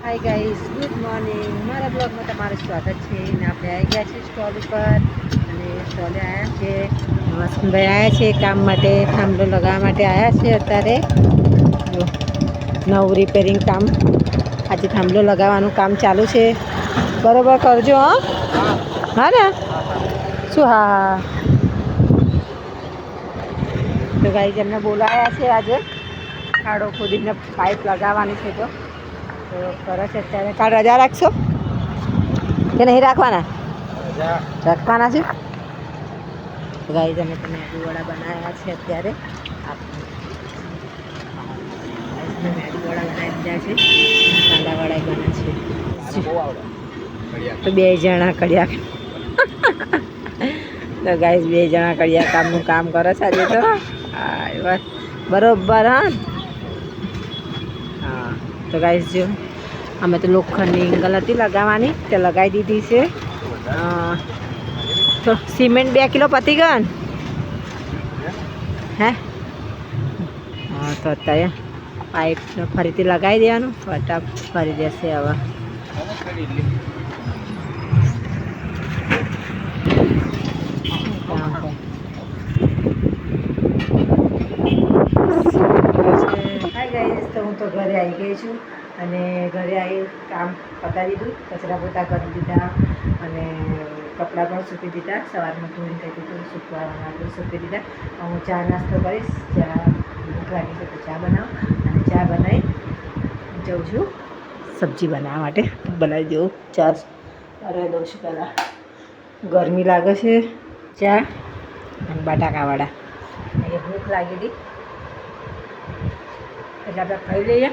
Hi guys, good morning. મારા બ્લોગમાં તમારું સ્વાગત છે. અને આપણે આવી ગયા છીએ સ્ટોલ ઉપર અને સ્ટોલે આવ્યા છે. વસંતભાઈ આવ્યા છે કામ માટે, થાંભલો લગાવવા માટે આવ્યા છે. અત્યારે નવું રિપેરિંગ કામ, આજે થાંભલો લગાવવાનું કામ ચાલુ છે. બરોબર કરજો. હા ને શું? હા. તો ગાઈઝ એમને બોલાવ્યા છે આજે ખાડો ખોદીને પાઇપ લગાવવાની છે. તો કરે છે અત્યારે. કાલ રજા રાખશો કે નહીં રાખવાના? રાખવાના છે. ગાઈઝ અમે તમે મેદુવડા બનાવ્યા છે અત્યારે. મેદુવડા બનાવી દીધા છે, કાંદાવડા બને છે. તો બે જણા કડિયા તો ગાઈઝ બે જણા કડિયા કામનું કામ કરે છે આજે. તો હા બરોબર. હા તો ગાઈઝ જો અમે તો લોખંડની એંગલ હતી લગાવવાની, તે લગાવી દીધી છે. તો સિમેન્ટ 2 કિલો પતી ગયો ને? હે હા, તો અત્યારે પાઇપ ફરીથી લગાવી દેવાનું, ફટાફટ ફરી દેશે હવે. હાય ગાઈઝ, તો હું તો ઘરે આવી ગઈ છું અને ઘરે આવી કામ પતાવી દીધું, કચરા પોતા કરી દીધા અને કપડાં પણ સૂકી દીધા. સવારમાં ધોઈને કહી દીધું સૂકવાના આપણે સૂકી દીધા. હું ચા નાસ્તો કરીશ. ચા ભૂખ લાગી છે તો ચા બનાવું અને ચા બનાવી જાઉં છું સબ્જી બનાવવા માટે. બનાવી દઉં ચા, અરે દઉં છું પહેલાં. ગરમી લાગે છે. ચા અને બટાકાવાળા એ ભૂખ લાગી હતી એટલે આપણે ખાઈ લઈએ,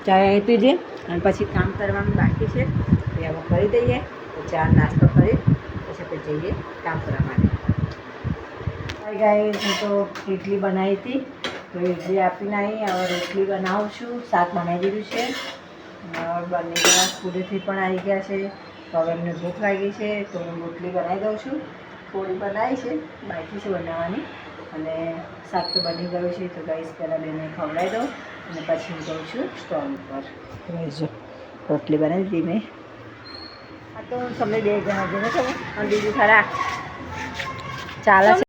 ચા અહીં પી દઈએ અને પછી કામ કરવાનું બાકી છે એ હવે કરી દઈએ. તો ચા નાસ્તો કરી પછી આપણે જઈએ કામ કરવા માટે. હાય ગાઈઝ, હું તો ઇડલી બનાવી હતી તો ઇડલી આપીને આવી. હવે રોટલી બનાવું છું. શાક બનાવી દીધું છે. બંને જણા સ્કૂલેથી પણ આવી ગયા છે તો હવે એમને ભૂખ લાગી છે તો હું રોટલી બનાવી દઉં છું. થોડી બનાવી છે, બાકી છે બનાવવાની અને શાક તો બની ગયું છે. તો ગાઈઝ પહેલાં બેને ખવડાવી દઉં અને પછી હું જઉં છું સ્ટોલ ઉપર. જો રોટલી બનાવી દીધી મેં. આ તો તમને 2 જણા જોઈને ખબર અને બીજું ખરા ચાલે છે.